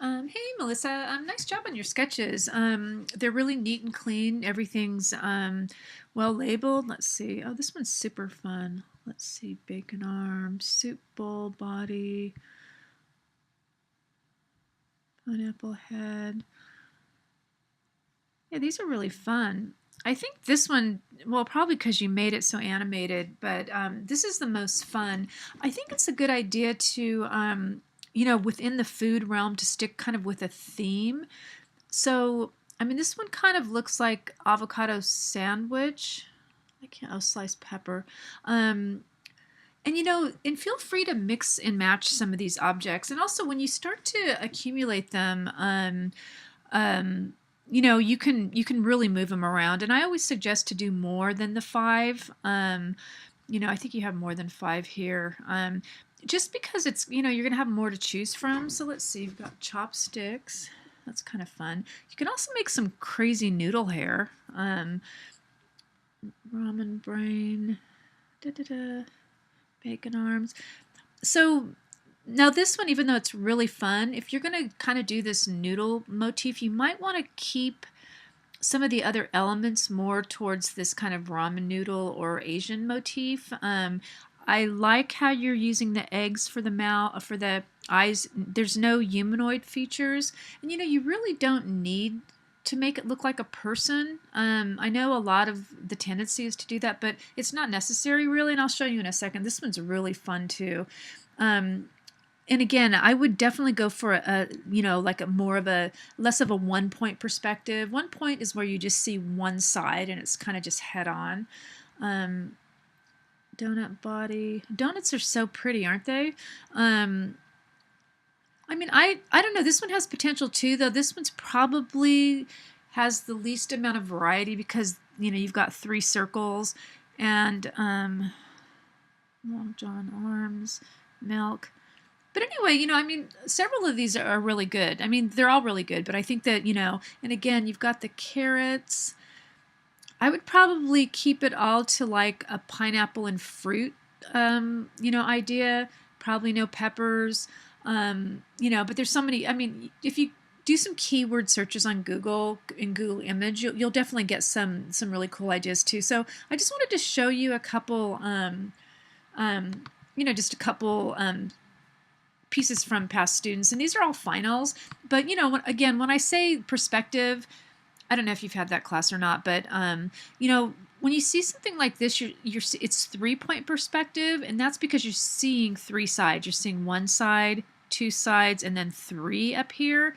Hey Melissa, nice job on your sketches. They're really neat and clean. Everything's well labeled. Let's see. Oh, this one's super fun. Let's see. Bacon arm, soup bowl body, pineapple head. Yeah, these are really fun. I think this one, well, probably because you made it so animated, but this is the most fun. I think it's a good idea to, within the food realm, to stick kind of with a theme. So, I mean, this one kind of looks like avocado sandwich. I can't, oh, sliced pepper. Um, and feel free to mix and match some of these objects. And also, when you start to accumulate them, um, you can really move them around. And I always suggest to do more than the five. I think you have more than five here. Just because it's, you're going to have more to choose from. So let's see, you've got chopsticks. That's kind of fun. You can also make some crazy noodle hair. Ramen brain, da da da, bacon arms. So now this one, even though it's really fun, if you're going to kind of do this noodle motif, you might want to keep some of the other elements more towards this kind of ramen noodle or Asian motif. I like how you're using the eggs for the mouth, for the eyes. There's no humanoid features, and you really don't need to make it look like a person. I know a lot of the tendency is to do that, but it's not necessary really, and I'll show you in a second. This one's really fun too. Um, and again, I would definitely go for like a more of a less of a 1 point perspective. 1 point is where you just see one side and it's kind of just head on. Um, donut body. Donuts are so pretty, aren't they? Um, I mean, I don't know. This one has potential too, though. This one's probably has the least amount of variety because you've got three circles and Long John arms, milk. But anyway, I mean, several of these are really good. I mean, they're all really good, but I think that, and again, you've got the carrots. I would probably keep it all to like a pineapple and fruit, idea. Probably no peppers, but there's so many. I mean, if you do some keyword searches on Google in Google Image, you'll definitely get some really cool ideas too. So I just wanted to show you a couple, just a couple pieces from past students, and these are all finals. But again, when I say perspective, I don't know if you've had that class or not, but when you see something like this, it's 3 point perspective, and that's because you're seeing three sides. You're seeing one side, two sides, and then three up here.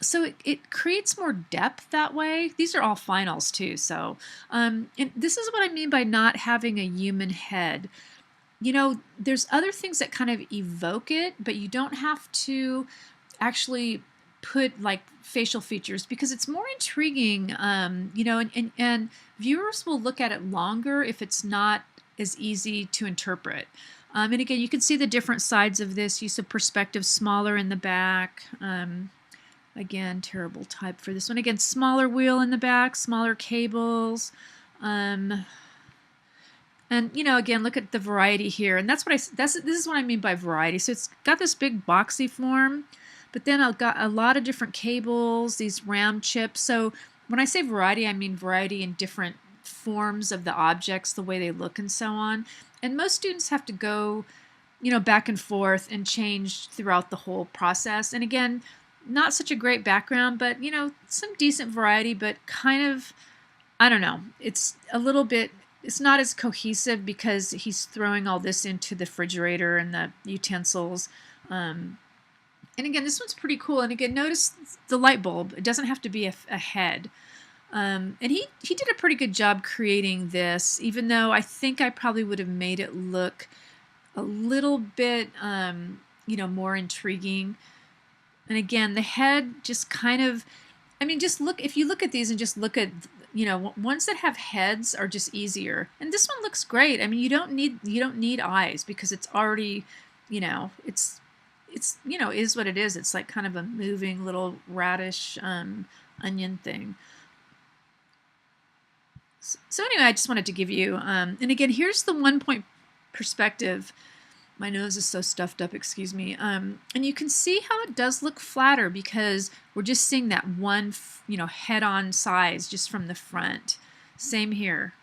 So it creates more depth that way. These are all finals too. So and this is what I mean by not having a human head. There's other things that kind of evoke it, but you don't have to actually put like facial features because it's more intriguing, and viewers will look at it longer if it's not as easy to interpret. And again, you can see the different sides of this use of perspective, smaller in the back. Again, terrible type for this one. Again, smaller wheel in the back, smaller cables. And again, look at the variety here, and this is what I mean by variety. So it's got this big boxy form, but then I've got a lot of different cables, these round chips. So when I say variety, I mean variety in different forms of the objects, the way they look, and so on. And most students have to go, back and forth and change throughout the whole process. And again, not such a great background, but some decent variety, but kind of, I don't know. It's not as cohesive because he's throwing all this into the refrigerator and the utensils. And again, this one's pretty cool. And again, notice the light bulb. It doesn't have to be a head. And he did a pretty good job creating this, even though I think I probably would have made it look a little bit, more intriguing. And again, the head just kind of, I mean, if you look at these and just look at, ones that have heads are just easier. And this one looks great. I mean, you don't need eyes because it's already, it's is what it is. It's like kind of a moving little radish onion thing. So anyway, I just wanted to give you, and again, here's the 1 point perspective. My nose is so stuffed up, excuse me. And you can see how it does look flatter because we're just seeing that one, head-on size just from the front. Same here.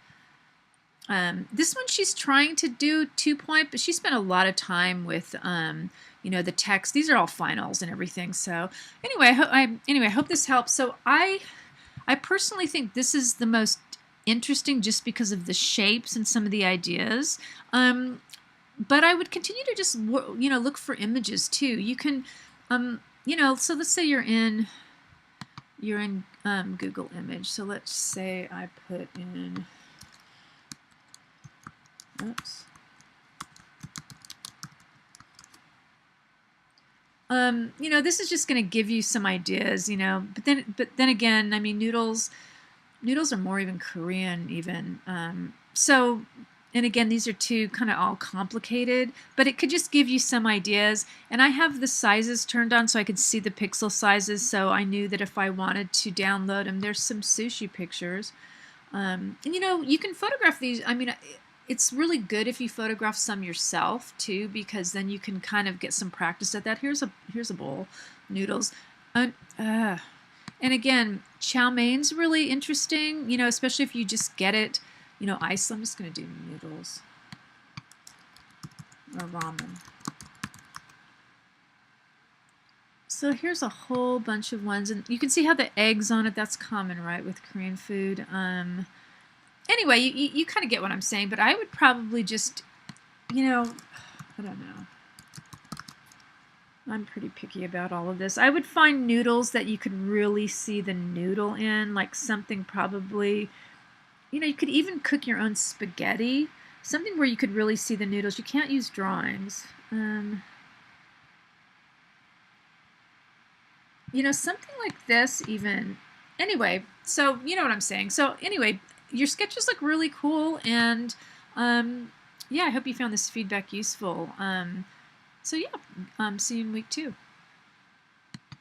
This one she's trying to do 2-point, but she spent a lot of time with, the text. These are all finals and everything. So anyway, I hope this helps. So I personally think this is the most interesting just because of the shapes and some of the ideas. But I would continue to just, look for images too. You can, so let's say you're in Google Image. So let's say I put in, oops. This is just going to give you some ideas, but then again, I mean, noodles are more even Korean even. And again, these are two kind of all complicated, but it could just give you some ideas. And I have the sizes turned on so I could see the pixel sizes, so I knew that if I wanted to download them, there's some sushi pictures. And you can photograph these. I mean, it's really good if you photograph some yourself too, because then you can kind of get some practice at that. Here's a bowl, noodles. And again, chow main's really interesting, especially if you just get it, ice. I'm just going to do noodles or ramen. So here's a whole bunch of ones, and you can see how the eggs on it, that's common, right, with Korean food. Anyway, you kind of get what I'm saying, but I would probably just, I don't know. I'm pretty picky about all of this. I would find noodles that you could really see the noodle in, like something probably, you could even cook your own spaghetti, something where you could really see the noodles. You can't use drawings. Something like this even. Anyway, so you know what I'm saying. So anyway, your sketches look really cool, and yeah, I hope you found this feedback useful. So yeah, see you in week 2.